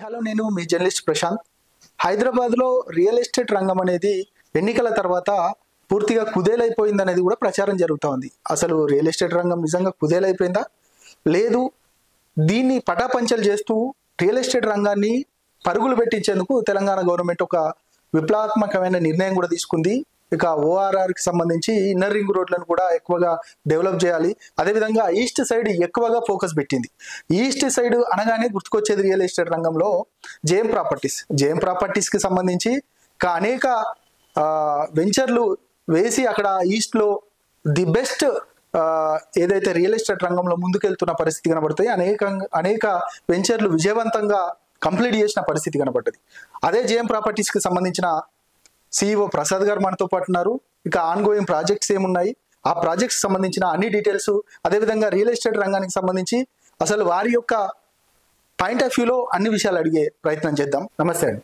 Hello, నేను మీ journalist Prashanth. హైదరాబాద్లో real estate రంగం అనేది ఎన్నికల తర్వాత పూర్తిగా కుదేలైపోయింది అనేది కూడా ప్రచారం జరుగుతూ ఉంది. అసలు రియల్ ఎస్టేట్ రంగం నిజంగా కుదేలైపోయిందా, లేదు దీన్ని పటాపంచలు చేస్తూ రియల్ ఎస్టేట్ రంగాన్ని పరుగులు పెట్టించేందుకు తెలంగాణ గవర్నమెంట్ ఒక విప్లవాత్మకమైన నిర్ణయం కూడా తీసుకుంది. ఇక ఓఆర్ఆర్కి సంబంధించి ఇన్నర్ రింగ్ రోడ్లను కూడా ఎక్కువగా డెవలప్ చేయాలి, అదేవిధంగా ఈస్ట్ సైడ్ ఎక్కువగా ఫోకస్ పెట్టింది. ఈస్ట్ సైడ్ అనగానే గుర్తుకొచ్చేది రియల్ ఎస్టేట్ రంగంలో జేఎం ప్రాపర్టీస్కి సంబంధించి అనేక వెంచర్లు వేసి అక్కడ ఈస్ట్లో ది బెస్ట్ ఏదైతే రియల్ ఎస్టేట్ రంగంలో ముందుకెళ్తున్న పరిస్థితి కనబడుతుంది. అనేక వెంచర్లు విజయవంతంగా కంప్లీట్ చేసిన పరిస్థితి కనబడ్డది. అదే జేఎం ప్రాపర్టీస్కి సంబంధించిన CEO ప్రసాద్ గారు మనతో పాటు ఉన్నారు. ఇక ఆన్ గోయింగ్ ప్రాజెక్ట్స్ ఏమున్నాయి, ఆ ప్రాజెక్ట్స్ సంబంధించిన అన్ని డీటెయిల్స్, అదేవిధంగా రియల్ ఎస్టేట్ రంగానికి సంబంధించి అసలు వారి యొక్క పాయింట్ ఆఫ్ వ్యూలో అన్ని విషయాలు అడిగే ప్రయత్నం చేద్దాం. నమస్తే అండి.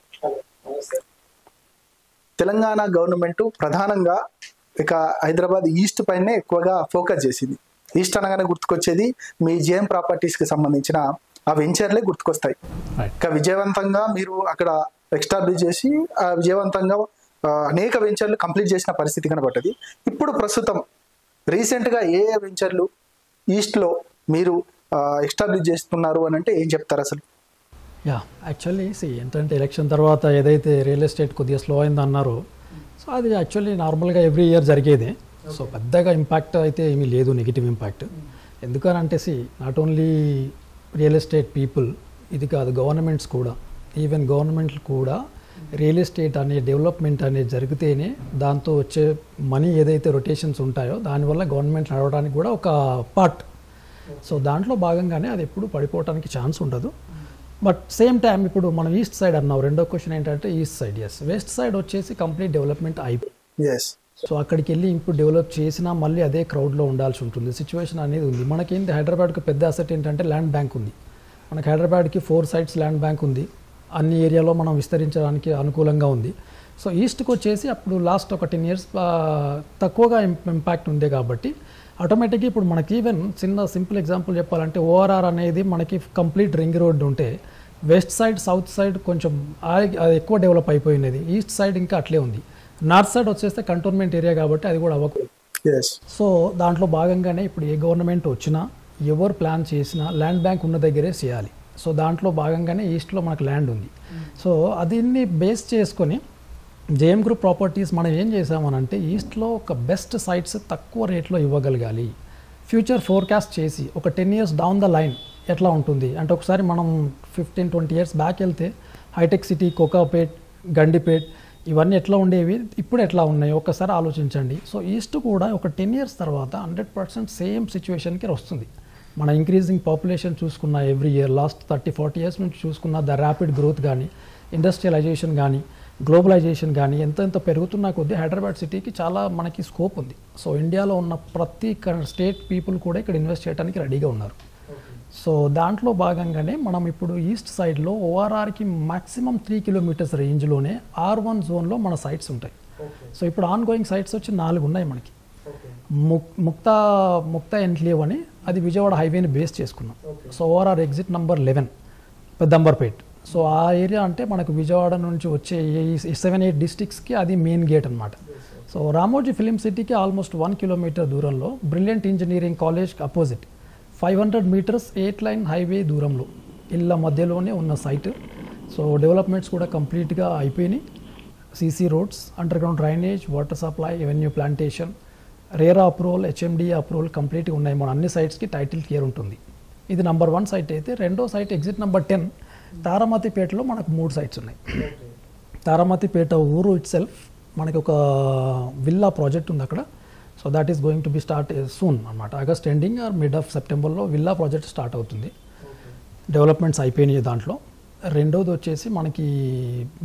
తెలంగాణ గవర్నమెంట్ ప్రధానంగా ఇక హైదరాబాద్ ఈస్ట్ పైనే ఎక్కువగా ఫోకస్ చేసింది. ఈస్ట్ అనగానే గుర్తుకొచ్చేది మీ జేఎం ప్రాపర్టీస్కి సంబంధించిన ఆ వెంచర్లే గుర్తుకొస్తాయి. ఇక విజయవంతంగా మీరు అక్కడ ఎస్టాబ్లిష్ చేసి విజయవంతంగా అనేక వెంచర్లు కంప్లీట్ చేసిన పరిస్థితి కనబడ్డది. ఇప్పుడు ప్రస్తుతం రీసెంట్గా ఏ వెంచర్లు ఈస్ట్లో మీరు ఎస్టాబ్లిష్ చేస్తున్నారు అని అంటే ఏం చెప్తారు అసలు? యాక్చువల్లీ ఏంటంటే ఎలక్షన్ తర్వాత ఏదైతే రియల్ ఎస్టేట్ కొద్దిగా స్లో అయింది అన్నారో, సో అది యాక్చువల్లీ నార్మల్గా ఎవ్రీ ఇయర్ జరిగేది. సో పెద్దగా ఇంపాక్ట్ అయితే ఏమీ లేదు, నెగిటివ్ ఇంపాక్ట్. ఎందుకనంటే not only real estate people, ఇది కాదు గవర్నమెంట్స్ కూడా, ఈవెన్ గవర్నమెంట్లు కూడా రియల్ ఎస్టేట్ అనే డెవలప్మెంట్ అనేది జరిగితేనే దాంతో వచ్చే మనీ ఏదైతే రొటేషన్స్ ఉంటాయో దానివల్ల గవర్నమెంట్ నడవడానికి కూడా ఒక పార్ట్. సో దాంట్లో భాగంగానే అది ఎప్పుడు పడిపోవడానికి ఛాన్స్ ఉండదు. బట్ సేమ్ టైం ఇప్పుడు మనం ఈస్ట్ సైడ్ అన్నాం, రెండో క్వశ్చన్ ఏంటంటే ఈస్ట్ సైడ్. వెస్ట్ సైడ్ వచ్చేసి కంప్లీట్ డెవలప్మెంట్ అయిపోయింది. సో అక్కడికి వెళ్ళి ఇప్పుడు డెవలప్ చేసినా మళ్ళీ అదే క్రౌడ్లో ఉండాల్సి ఉంటుంది. సిచ్యువేషన్ అనేది ఉంది. మనకేంటి హైదరాబాద్కి పెద్ద అసెట్ ఏంటంటే ల్యాండ్ బ్యాంక్ ఉంది. మనకి హైదరాబాద్కి 4 sites ల్యాండ్ బ్యాంక్ ఉంది. అన్ని ఏరియాలో మనం విస్తరించడానికి అనుకూలంగా ఉంది. సో ఈస్ట్కి వచ్చేసి అప్పుడు లాస్ట్ ఒక 10 years తక్కువగా ఇంపాక్ట్ ఉంది కాబట్టి ఆటోమేటిక్గా ఇప్పుడు మనకి ఈవెన్ సింపుల్ ఎగ్జాంపుల్ చెప్పాలంటే ఓఆర్ఆర్ అనేది మనకి కంప్లీట్ రింగ్ రోడ్ ఉంటే వెస్ట్ సైడ్ సౌత్ సైడ్ కొంచెం అది ఎక్కువ డెవలప్ అయిపోయినది. ఈస్ట్ సైడ్ ఇంకా అట్లే ఉంది. నార్త్ సైడ్ వచ్చేస్తే కంటోన్మెంట్ ఏరియా కాబట్టి అది కూడా అవ్వకూడదు. సో దాంట్లో భాగంగానే ఇప్పుడు ఏ గవర్నమెంట్ వచ్చినా ఎవరు ప్లాన్ చేసినా ల్యాండ్ బ్యాంక్ ఉన్న దగ్గరే చేయాలి. సో దాంట్లో భాగంగానే ఈస్ట్లో మనకు ల్యాండ్ ఉంది. సో దీన్ని బేస్ చేసుకొని జేఎం గ్రూప్ ప్రాపర్టీస్ మనం ఏం చేసామనంటే ఈస్ట్లో ఒక బెస్ట్ సైట్స్ తక్కువ రేట్లో ఇవ్వగలగాలి. ఫ్యూచర్ ఫోర్కాస్ట్ చేసి ఒక 10 years డౌన్ ద లైన్ ఎట్లా ఉంటుంది అంటే, ఒకసారి మనం 15-20 years బ్యాక్ వెళ్తే హైటెక్ సిటీ, కోకాపేట్, గండిపేట్ ఇవన్నీ ఎట్లా ఉండేవి, ఇప్పుడు ఎట్లా ఉన్నాయి ఒక్కసారి ఆలోచించండి. సో ఈస్ట్ కూడా ఒక 10 years తర్వాత 100% సేమ్ సిచ్యువేషన్కి వస్తుంది. మన ఇంక్రీజింగ్ పాపులేషన్ చూసుకున్న ఎవ్రీ ఇయర్ లాస్ట్ 30-40 years నుంచి చూసుకున్న ద ర్యాపిడ్ గ్రోత్ కానీ, ఇండస్ట్రియలైజేషన్ కానీ, గ్లోబలైజేషన్ కానీ ఎంత పెరుగుతున్న కొద్దీ హైదరాబాద్ సిటీకి చాలా మనకి స్కోప్ ఉంది. సో ఇండియాలో ఉన్న ప్రతి స్టేట్ పీపుల్ కూడా ఇక్కడ ఇన్వెస్ట్ చేయడానికి రెడీగా ఉన్నారు. సో దాంట్లో భాగంగానే మనం ఇప్పుడు ఈస్ట్ సైడ్లో ఓఆర్ఆర్కి మ్యాక్సిమం 3 kilometers రేంజ్లోనే R1 జోన్లో మన సైట్స్ ఉంటాయి. సో ఇప్పుడు ఆన్ గోయింగ్ సైట్స్ వచ్చి 4 ఉన్నాయి మనకి. ముక్తా ఎన్క్లేవ్ అని, అది విజయవాడ హైవేని బేస్ చేసుకున్నాం. So ORR exit number 11 Peddamberpet. So ఆ ఏరియా అంటే మనకు విజయవాడ నుంచి వచ్చే 7-8 districtsకి అది మెయిన్ గేట్ అనమాట. సో రామోజీ ఫిలిం సిటీకి ఆల్మోస్ట్ 1 kilometer దూరంలో brilliant engineering college opposite 500 meters 8 lane highway దూరంలో ఇళ్ళ మధ్యలోనే ఉన్న సైట్. సో డెవలప్మెంట్స్ కూడా కంప్లీట్గా అయిపోయినాయి. CC roads, under ground drainage, water supply, avenue plantation, RERA approval, HMD approval కంప్లీట్గా ఉన్నాయి. మన అన్ని సైట్స్కి టైటిల్ క్లియర్ ఉంటుంది. ఇది నెంబర్ 1 సైట్ అయితే, రెండో సైట్ ఎగ్జిట్ నెంబర్ 10 తారామతిపేటలో మనకు 3 sites ఉన్నాయి. తారామతిపేట ఊరు ఇట్ సెల్ఫ్ మనకి ఒక విల్లా ప్రాజెక్ట్ ఉంది అక్కడ. So that is going to be start soon అనమాట. August ending or mid of సెప్టెంబర్లో విల్లా ప్రాజెక్ట్ స్టార్ట్ అవుతుంది. డెవలప్మెంట్స్ అయిపోయినాయి దాంట్లో. రెండోది వచ్చేసి మనకి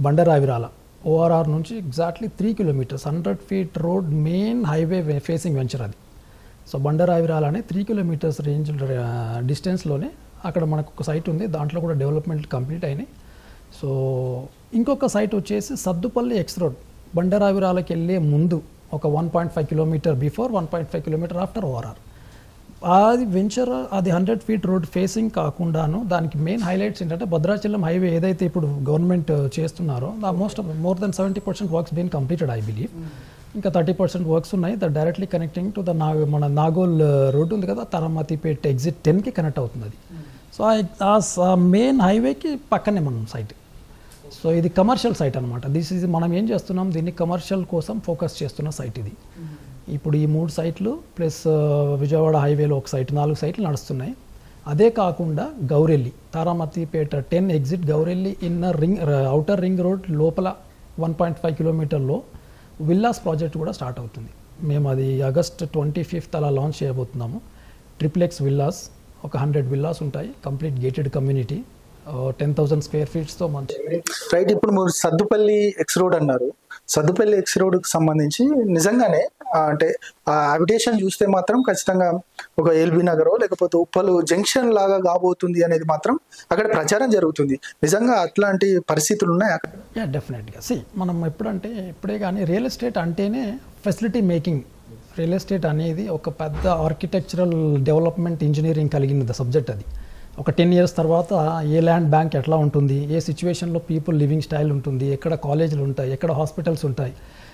బండరావిరాల ఓఆర్ఆర్ నుంచి exactly 3 kilometers 100 feet road main highway facing venture అది. సో బండరావిరాల అనే 3 kilometers రేంజ్ డిస్టెన్స్లోనే అక్కడ మనకు ఒక సైట్ ఉంది. దాంట్లో కూడా డెవలప్మెంట్ కంప్లీట్ అయినాయి. సో ఇంకొక సైట్ వచ్చేసి సద్దుపల్లి ఎక్స్ రోడ్, బండరావిరాలకి వెళ్ళే ముందు ఒక 1.5 kilometer before, 1.5 kilometer after ORR. అది వెంచర్ అది 100 feet రోడ్ ఫేసింగ్ కాకుండాను దానికి మెయిన్ హైలైట్స్ ఏంటంటే భద్రాచలం హైవే ఏదైతే ఇప్పుడు గవర్నమెంట్ చేస్తున్నారో more than 70% works been completed I believe. ఇంకా 30% వర్క్స్ ఉన్నాయి దట్ డైరెక్ట్లీ కనెక్టింగ్ టు మన నాగోల్ రోడ్ ఉంది కదా, తారామతిపేట ఎగ్జిట్ 10కి కనెక్ట్ అవుతుంది అది. సో ఆ మెయిన్ హైవేకి పక్కనే మనం సైట్. సో ఇది కమర్షియల్ సైట్ అనమాట. మనం ఏం చేస్తున్నాం, దీన్ని కమర్షియల్ కోసం ఫోకస్ చేస్తున్న సైట్ ఇది. ఇప్పుడు ఈ 3 సైట్లు ప్లస్ విజయవాడ హైవేలో ఒక సైట్, 4 సైట్లు నడుస్తున్నాయి. అదే కాకుండా Gowrelli Taramatipet 10 exit Gowrelli inner ring outer ring road లోపల 1.5 కిలోమీటర్లో విల్లాస్ ప్రాజెక్ట్ కూడా స్టార్ట్ అవుతుంది. మేము అది August 25th అలా లాంచ్ చేయబోతున్నాము. ట్రిప్లెక్స్ విల్లాస్, ఒక 100 విల్లాస్ ఉంటాయి, complete gated community, 10,000 square feet తో మంచి. రైట్. ఇప్పుడు మీరు సద్దుపల్లి ఎక్స్ రోడ్ అన్నారు. సద్దుపల్లి ఎక్స్ రోడ్కి సంబంధించి నిజంగానే అంటే ఆ హ్యాబిటేషన్ చూస్తే మాత్రం ఖచ్చితంగా ఒక ఎల్బీ నగరో లేకపోతే ఉప్పలు జంక్షన్ లాగా కాబోతుంది అనేది మాత్రం అక్కడ ప్రచారం జరుగుతుంది. నిజంగా అట్లాంటి పరిస్థితులు ఉన్నాయి అక్కడ? డెఫినెట్గా. మనం ఇప్పుడే కానీ రియల్ ఎస్టేట్ అంటేనే ఫెసిలిటీ మేకింగ్. రియల్ ఎస్టేట్ అనేది ఒక పెద్ద ఆర్కిటెక్చరల్ డెవలప్మెంట్ ఇంజనీరింగ్ కలిగిన సబ్జెక్ట్ అది. ఒక 10 years తర్వాత ఏ ల్యాండ్ బ్యాంక్ ఎట్లా ఉంటుంది, ఏ సిచ్యువేషన్లో పీపుల్ లివింగ్ స్టైల్ ఉంటుంది, ఎక్కడ కాలేజీలు ఉంటాయి, ఎక్కడ హాస్పిటల్స్ ఉంటాయి.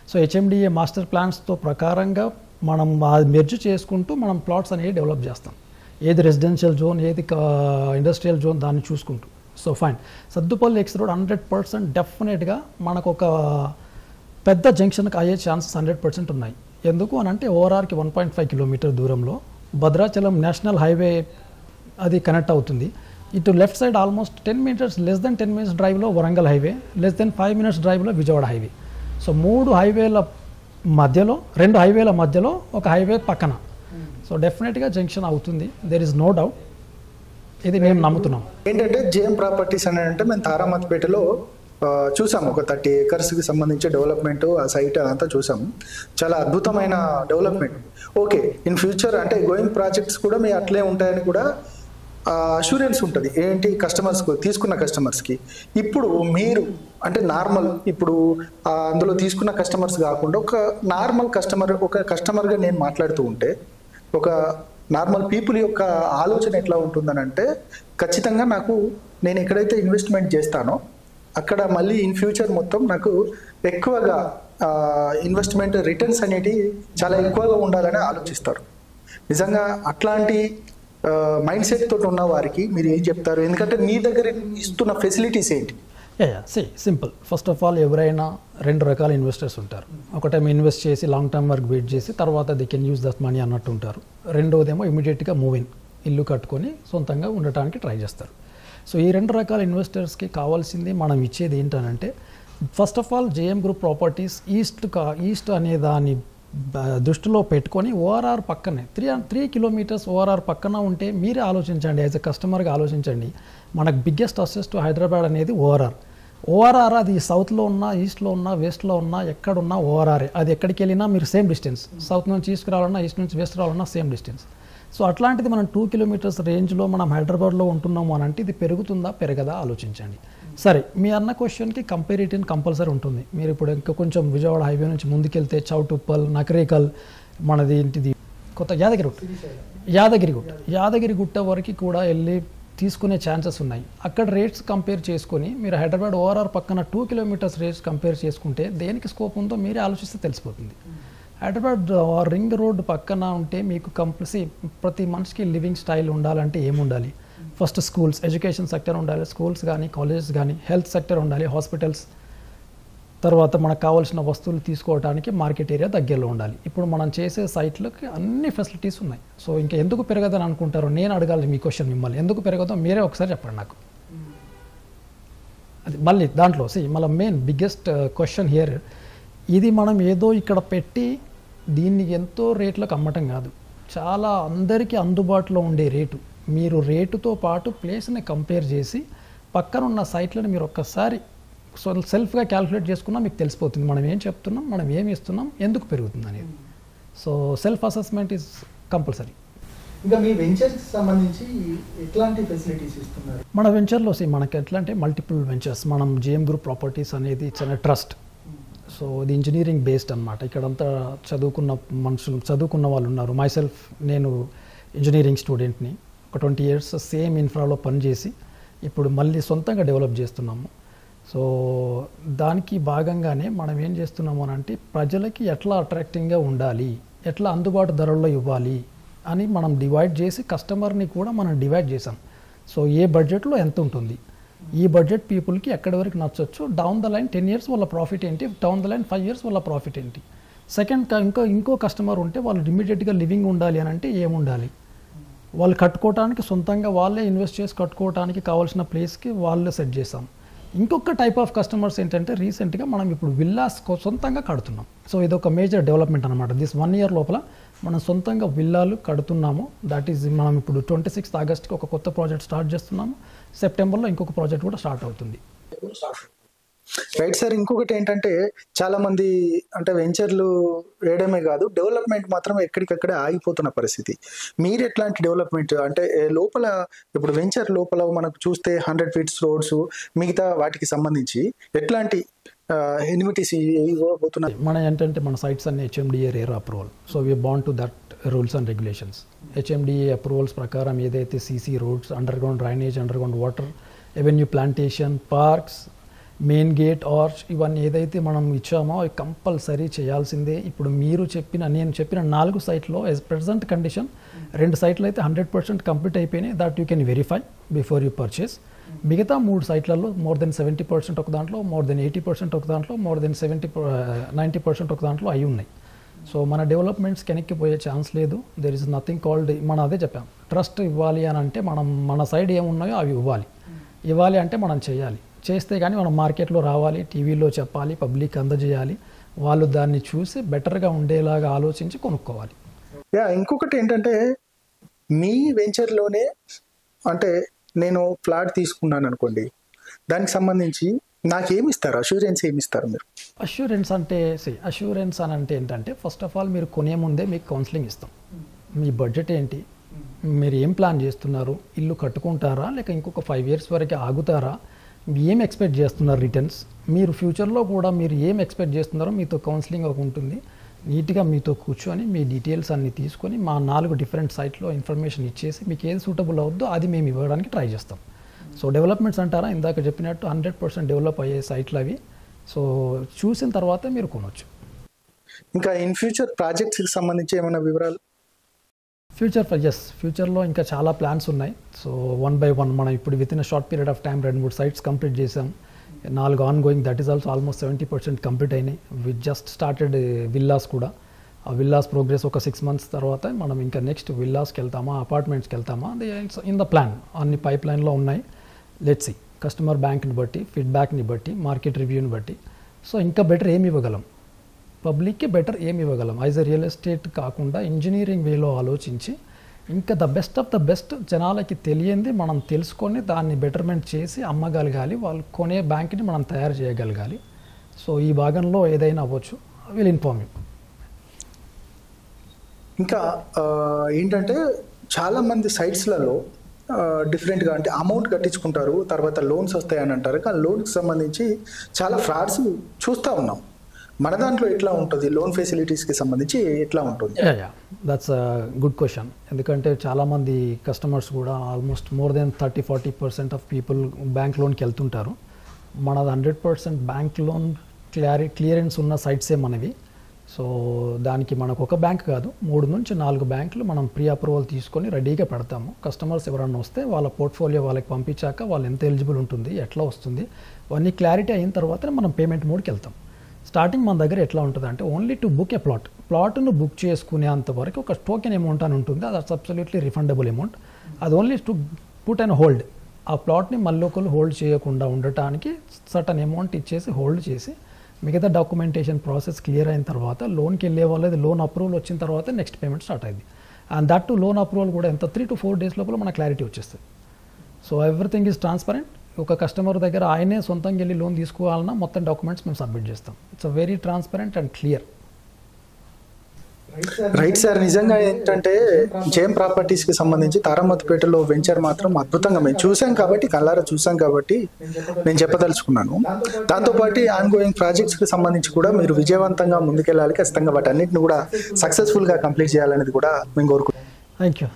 సో హెచ్ఎండిఏ మాస్టర్ ప్లాన్స్తో ప్రకారంగా మనం మెర్జ్ చేసుకుంటూ మనం ప్లాట్స్ అనేవి డెవలప్ చేస్తాం. ఏది రెసిడెన్షియల్ జోన్, ఏది ఇండస్ట్రియల్ జోన్, దాన్ని చూసుకుంటూ. So fine. Saddupalli X road 100% డెఫినెట్గా మనకు ఒక పెద్ద జంక్షన్కి అయ్యే ఛాన్సెస్ 100% ఉన్నాయి. ఎందుకు అని అంటే ఓఆర్ఆర్కి 1.5 కిలోమీటర్ దూరంలో భద్రాచలం నేషనల్ హైవే అది కనెక్ట్ అవుతుంది. ఇటు left side almost 10 minutes, less than 10 minutes డ్రైవ్లో Warangal highway, less than 5 minutes డ్రైవ్లో విజయవాడ హైవే. సో 2 హైవేల మధ్యలో ఒక హైవే పక్కన. సో డెఫినెట్గా జంక్షన్ అవుతుంది, దెర్ ఇస్ నో డౌట్. ఇది మేము నమ్ముతున్నాం. ఏంటంటే జేఎం ప్రాపర్టీస్ అని అంటే మేము తారామతిపేటలో చూసాము, ఒక 30 acresకి సంబంధించి డెవలప్మెంట్, ఆ సైట్ అదంతా చూసాము. చాలా అద్భుతమైన డెవలప్మెంట్. ఓకే, ఇన్ ఫ్యూచర్ అంటే గోయింగ్ ప్రాజెక్ట్స్ కూడా మీ అట్లే ఉంటాయని కూడా అష్యూరెన్స్ ఉంటుంది. ఏంటి, తీసుకున్న కస్టమర్స్కి. ఇప్పుడు మీరు అంటే నార్మల్, ఇప్పుడు అందులో తీసుకున్న కస్టమర్స్ కాకుండా ఒక నార్మల్ కస్టమర్గా నేను మాట్లాడుతూ ఉంటే ఒక నార్మల్ పీపుల్ యొక్క ఆలోచన ఎట్లా ఉంటుందని అంటే, ఖచ్చితంగా నేను ఎక్కడైతే ఇన్వెస్ట్మెంట్ చేస్తానో అక్కడ మళ్ళీ ఇన్ ఫ్యూచర్ మొత్తం నాకు ఎక్కువగా ఇన్వెస్ట్మెంట్ రిటర్న్స్ అనేటివి చాలా ఎక్కువగా ఉండాలని ఆలోచిస్తారు. నిజంగా అట్లాంటి మైండ్ సెట్ తోటి ఉన్న వారికి మీరు ఏం చెప్తారు? ఎందుకంటే మీ దగ్గర ఇస్తున్న ఫెసిలిటీస్ ఏంటి? సింపుల్. ఫస్ట్ ఆఫ్ ఆల్ ఎవరైనా 2 రకాల ఇన్వెస్టర్స్ ఉంటారు. ఒకటేమో ఇన్వెస్ట్ చేసి లాంగ్ టర్మ్ వరకు వెయిట్ చేసి తర్వాత they can use that money అన్నట్టు ఉంటారు. రెండోదేమో ఇమీడియట్గా ఇల్లు కట్టుకొని సొంతంగా ఉండటానికి ట్రై చేస్తారు. సో ఈ 2 రకాల ఇన్వెస్టర్స్కి కావాల్సింది మనం ఇచ్చేది ఏంటంటే, first of all JM group properties east అనే దాన్ని దృష్టిలో పెట్టుకొని ఓఆర్ఆర్ పక్కనే 3 kilometers ఓఆర్ఆర్ పక్కన ఉంటే మీరే ఆలోచించండి, యాజ్ ఎ కస్టమర్గా ఆలోచించండి. మనకు బిగ్గెస్ట్ అసెస్ టు హైదరాబాద్ అనేది ఓఆర్ఆర్. అది సౌత్లో ఉన్నా, ఈస్ట్లో ఉన్నా, వెస్ట్లో ఉన్నా, ఎక్కడున్నా ఓఆర్ఆర్. అది ఎక్కడికి వెళ్ళినా మీరు సేమ్ డిస్టెన్స్. సౌత్ నుంచి ఈస్ట్ రావాలన్నా, ఈస్ట్ నుంచి వెస్ట్ రావాలన్నా సేమ్ డిస్టెన్స్. సో అట్లాంటిది మనం 2 kilometers రేంజ్లో మనం హైదరాబాద్లో ఉంటున్నాము అని అంటే ఇది పెరుగుతుందా పెరగదా ఆలోచించండి. సరే, మీ అన్న క్వశ్చన్కి కంపారిటివ్ కంపల్సరీ ఉంటుంది. మీరు ఇప్పుడు ఇంకా కొంచెం విజయవాడ హైవే నుంచి ముందుకెళ్తే చౌటుప్పల్, నకరేకల్, మనది ఏంటిది కొత్త యాదగిరిగుట్ట వరకు కూడా వెళ్ళి తీసుకునే ఛాన్సెస్ ఉన్నాయి. అక్కడ రేట్స్ కంపేర్ చేసుకొని మీరు హైదరాబాద్ ఓఆర్ఆర్ పక్కన 2 kilometers రేట్స్ కంపేర్ చేసుకుంటే దేనికి స్కోప్ ఉందో మీరే ఆలోచిస్తే తెలిసిపోతుంది. హైదరాబాద్ రింగ్ రోడ్ పక్కన ఉంటే మీకు ప్రతి మనిషికి లివింగ్ స్టైల్ ఉండాలంటే ఏముండాలి? ఫస్ట్ స్కూల్స్, ఎడ్యుకేషన్ సెక్టర్ ఉండాలి, స్కూల్స్ కానీ, కాలేజెస్ కానీ, హెల్త్ సెక్టర్ ఉండాలి, హాస్పిటల్స్. తర్వాత మనకు కావాల్సిన వస్తువులు తీసుకోవడానికి మార్కెట్ ఏరియా దగ్గరలో ఉండాలి. ఇప్పుడు మనం చేసే సైట్లకి అన్ని ఫెసిలిటీస్ ఉన్నాయి. సో ఇంకా ఎందుకు పెరగదని అనుకుంటారో నేను అడగాలి మీ క్వశ్చన్ మిమ్మల్ని. ఎందుకు పెరగదో మీరే ఒకసారి చెప్పండి నాకు. అది మళ్ళీ దాంట్లో మళ్ళీ మెయిన్ బిగ్గెస్ట్ క్వశ్చన్ హియర్, ఇది మనం ఏదో ఇక్కడ పెట్టి దీన్ని ఎంతో రేట్లకు అమ్మటం కాదు. చాలా అందరికీ అందుబాటులో ఉండే రేటు. మీరు రేటుతో పాటు ప్లేస్ని కంపేర్ చేసి పక్కనున్న సైట్లను మీరు ఒక్కసారి సెల్ఫ్గా క్యాలిక్యులేట్ చేసుకున్నా మీకు తెలిసిపోతుంది మనం ఏం చెప్తున్నాం, మనం ఏమి ఇస్తున్నాం, ఎందుకు పెరుగుతుంది అనేది. So self assessment is compulsory. ఇంకా మీ వెంచర్స్ సంబంధించి ఎట్లాంటి ఫెసిలిటీస్ ఇస్తున్నారు? మన వెంచర్లో మనకి ఎట్లా అంటే మల్టిపుల్ వెంచర్స్. మనం జేఎం గ్రూప్ ప్రాపర్టీస్ అనేది చాలా ట్రస్ట్. సో ఇది ఇంజనీరింగ్ బేస్డ్ అనమాట. ఇక్కడంతా చదువుకున్న వాళ్ళు ఉన్నారు. మైసెల్ఫ్, నేను ఇంజనీరింగ్ స్టూడెంట్ని, ఒక 20 years సేమ్ ఇన్ఫ్రాలో పనిచేసి ఇప్పుడు మళ్ళీ సొంతంగా డెవలప్ చేస్తున్నాము. సో దానికి భాగంగానే మనం ఏం చేస్తున్నాము అని అంటే ప్రజలకి ఎట్లా అట్రాక్టింగ్గా ఉండాలి, ఎట్లా అందుబాటు ధరల్లో ఇవ్వాలి అని మనం డివైడ్ చేసి కస్టమర్ని కూడా మనం డివైడ్ చేసాం. సో ఏ బడ్జెట్లో ఎంత ఉంటుంది, ఈ బడ్జెట్ పీపుల్కి ఎక్కడి వరకు నచ్చొచ్చు, డౌన్ ద లైన్ 10 years వాళ్ళ ప్రాఫిట్ ఏంటి, డౌన్ ద లైన్ 5 years వాళ్ళ ప్రాఫిట్ ఏంటి. సెకండ్ ఇంకో కస్టమర్ ఉంటే వాళ్ళు ఇమీడియట్గా లివింగ్ ఉండాలి అని అంటే ఏముండాలి, వాళ్ళు కట్టుకోవడానికి సొంతంగా వాళ్ళే ఇన్వెస్ట్ చేసి కట్టుకోవడానికి కావాల్సిన ప్లేస్కి వాళ్ళే సెట్ చేసాం. ఇంకొక టైప్ ఆఫ్ కస్టమర్స్ ఏంటంటే రీసెంట్గా మనం ఇప్పుడు విల్లాస్ సొంతంగా కడుతున్నాం. సో ఇది ఒక మేజర్ డెవలప్మెంట్ అనమాట. దిస్ 1 year లోపల మనం సొంతంగా విల్లాలు కడుతున్నాము. దట్ ఈజ్ మనం ఇప్పుడు 26th August ఒక కొత్త ప్రాజెక్ట్ స్టార్ట్ చేస్తున్నాము. సెప్టెంబర్లో ఇంకొక ప్రాజెక్ట్ కూడా స్టార్ట్ అవుతుంది. Right sir. ఇంకొకటి ఏంటంటే చాలా మంది అంటే వెంచర్లు వేయడమే కాదు, డెవలప్మెంట్ మాత్రం ఎక్కడికక్కడే ఆగిపోతున్న పరిస్థితి. మీరు ఎట్లాంటి డెవలప్మెంట్ అంటే లోపల ఇప్పుడు వెంచర్ లోపల మనకు చూస్తే 100 feet రోడ్స్ మిగతా వాటికి సంబంధించి ఎట్లాంటి ఎనిమిటీస్ ఇవ్వబోతున్నారు? మన ఏంటంటే మన సైట్స్ అన్ని HMDA rare approval. So we bond to that rules and regulations. HMDA approvals ప్రకారం ఏదైతే CC roads, underground drainage, underground water, avenue plantation, parks, main gate, arch, ఇవన్నీ ఏదైతే మనం ఇచ్చామో అవి కంపల్సరీ చేయాల్సిందే. ఇప్పుడు నేను చెప్పిన 4 సైట్లో యాజ్ ప్రజెంట్ కండిషన్ 2 సైట్లు అయితే 100% కంప్లీట్ అయిపోయినాయి. That you can verify before you purchase. మిగతా 3 సైట్లలో మోర్ దెన్ 70% ఒక దాంట్లో, మోర్ దెన్ 80% ఒక దాంట్లో, మోర్ దెన్ 90% ఒక దాంట్లో అయి ఉన్నాయి. సో మన డెవలప్మెంట్స్కి వెనక్కిపోయే ఛాన్స్ లేదు. దెర్ ఇస్ నథింగ్ కాల్డ్, మనం అదే చెప్పాం, ట్రస్ట్ ఇవ్వాలి అని అంటే మన సైడ్ ఏమున్నాయో అవి ఇవ్వాలి అంటే మనం చేయాలి. చేస్తే కానీ మనం మార్కెట్లో రావాలి, టీవీలో చెప్పాలి, పబ్లిక్ అందజేయాలి, వాళ్ళు దాన్ని చూసి బెటర్గా ఉండేలాగా ఆలోచించి కొనుక్కోవాలి. ఇంకొకటి ఏంటంటే మీ వెంచర్లోనే అంటే నేను ఫ్లాట్ తీసుకున్నాను అనుకోండి, దానికి సంబంధించి నాకేమి ఇస్తారు, అష్యూరెన్స్ ఏమి ఇస్తారు మీరు? అష్యూరెన్స్ అని అంటే ఏంటంటే ఫస్ట్ ఆఫ్ ఆల్ మీరు కొనే ముందే మీకు కౌన్సిలింగ్ ఇస్తాం. మీ బడ్జెట్ ఏంటి, మీరు ఏం ప్లాన్ చేస్తున్నారు, ఇల్లు కట్టుకుంటారా లేక ఇంకొక 5 years వరకు ఆగుతారా, ఏం ఎక్స్పెక్ట్ చేస్తున్నారు రిటర్న్స్, మీరు ఫ్యూచర్లో కూడా మీరు ఏం ఎక్స్పెక్ట్ చేస్తున్నారో మీతో కౌన్సిలింగ్ ఒక ఉంటుంది. నీట్గా మీతో కూర్చొని మీ డీటెయిల్స్ అన్నీ తీసుకొని మా 4 different సైట్లో ఇన్ఫర్మేషన్ ఇచ్చేసి మీకు ఏది సూటబుల్ అవుద్దో అది మేము ఇవ్వడానికి ట్రై చేస్తాం. సో డెవలప్మెంట్స్ అంటారా, ఇందాక చెప్పినట్టు 100% డెవలప్ అయ్యే సైట్లు అవి. సో చూసిన తర్వాత మీరు కొనవచ్చు. ఇంకా ఇన్ ఫ్యూచర్ ప్రాజెక్ట్స్కి సంబంధించి ఏమైనా వివరాలు? ఫ్యూచర్లో ఇంకా చాలా ప్లాన్స్ ఉన్నాయి. సో 1 by 1 మనం ఇప్పుడు with in short period of time 2-3 sites complete చేసాం. 4 ongoing, that is also almost 70% complete అయినాయి. వి జస్ట్ స్టార్టెడ్ విల్లాస్ కూడా. ఆ విల్లాస్ ప్రోగ్రెస్ ఒక 6 months తర్వాత మనం ఇంకా నెక్స్ట్ విల్లాస్కి వెళ్తామా, అపార్ట్మెంట్స్కి వెళ్తామా, అది ఇన్ ద ప్లాన్, అన్ని పైప్ లైన్లో ఉన్నాయి. లెట్స్ సీ, కస్టమర్ బ్యాంక్ని బట్టి, ఫీడ్బ్యాక్ని బట్టి, మార్కెట్ రివ్యూని బట్టి. సో ఇంకా బెటర్ ఏమి ఇవ్వగలం, పబ్లిక్కి బెటర్ ఏమి ఇవ్వగలం, యాజ్ ఎ రియల్ ఎస్టేట్ కాకుండా ఇంజనీరింగ్ వేలో ఆలోచించి ఇంకా the best of the best జనాలకి తెలియంది మనం తెలుసుకొని దాన్ని బెటర్మెంట్ చేసి అమ్మగలగాలి, వాళ్ళు కొనే బ్యాంక్ని మనం తయారు చేయగలగాలి. సో ఈ భాగంలో ఏదైనా అవ్వచ్చు, విల్ ఇన్ఫార్మ్ యూ. ఇంకా ఏంటంటే చాలామంది సైట్స్లలో డిఫరెంట్గా అంటే అమౌంట్ కట్టించుకుంటారు, తర్వాత లోన్స్ వస్తాయని అంటారు. కానీ లోన్కి సంబంధించి చాలా ఫ్రాడ్స్ చూస్తూ ఉన్నాం. మన దాంట్లో ఎట్లా ఉంటుంది, లోన్ ఫెసిలిటీస్కి సంబంధించి ఎట్లా ఉంటుంది? That's good question. ఎందుకంటే చాలామంది కస్టమర్స్ కూడా almost more than 30-40% of people bank లోన్కి వెళ్తుంటారు. మనది 100% బ్యాంక్ లోన్ క్లియరెన్స్ ఉన్న సైట్సే మనవి. సో దానికి మనకు ఒక బ్యాంక్ కాదు, 3 నుంచి 4 బ్యాంకులు మనం ప్రీ అప్రూవల్ తీసుకొని రెడీగా పెడతాము. కస్టమర్స్ ఎవరన్నా వస్తే వాళ్ళ పోర్ట్ఫోలియో వాళ్ళకి పంపించాక వాళ్ళు ఎంత ఎలిజిబుల్ ఉంటుంది, ఎట్లా వస్తుంది, అవన్నీ క్లారిటీ అయిన తర్వాత మనం పేమెంట్ మోడ్కి వెళ్తాం. స్టార్టింగ్ మన దగ్గర ఎట్లా ఉంటుంది అంటే ఓన్లీ టు బుక్ ఏ ప్లాట్ను బుక్ చేసుకునేంత వరకు ఒక టోకెన్ అమౌంట్ అని ఉంటుంది. అది అబ్సల్యూట్లీ రిఫండబుల్ అమౌంట్. అది only to put and hold, ఆ ప్లాట్ని మళ్ళీ ఒకరు హోల్డ్ చేయకుండా ఉండటానికి సర్టన్ అమౌంట్ ఇచ్చేసి హోల్డ్ చేసి మిగతా డాక్యుమెంటేషన్ ప్రాసెస్ క్లియర్ అయిన తర్వాత లోన్కి వెళ్ళే వాళ్ళది లోన్ అప్రూవల్ వచ్చిన తర్వాత నెక్స్ట్ పేమెంట్ స్టార్ట్ అయింది. And that to loan approval కూడా ఎంత 3 to 4 days లోపల మన క్లారిటీ వచ్చేస్తుంది. So everything is transparent. ఒక కస్టమర్ దగ్గర ఆయనే సొంతంగా వెళ్ళి లోన్ తీసుకోవాలన్నా మొత్తం డాక్యుమెంట్స్ మేము సబ్మిట్ చేస్తాం. It's very transparent and clear. Right sir. నిజంగా ఏంటంటే జేఎం ప్రాపర్టీస్కి సంబంధించి తారామతిపేటలో వెంచర్ మాత్రం అద్భుతంగా మేము చూసాం కాబట్టి, కళ్ళారా చూసాం కాబట్టి నేను చెప్పదలుచుకున్నాను. దాంతోపాటు ఆన్గోయింగ్ ప్రాజెక్ట్స్కి సంబంధించి కూడా మీరు విజయవంతంగా ముందుకెళ్ళాలి, ఖచ్చితంగా వాటన్నిటిని కూడా సక్సెస్ఫుల్గా కంప్లీట్ చేయాలనేది కూడా మేము కోరుకుంటున్నాం. Thank you.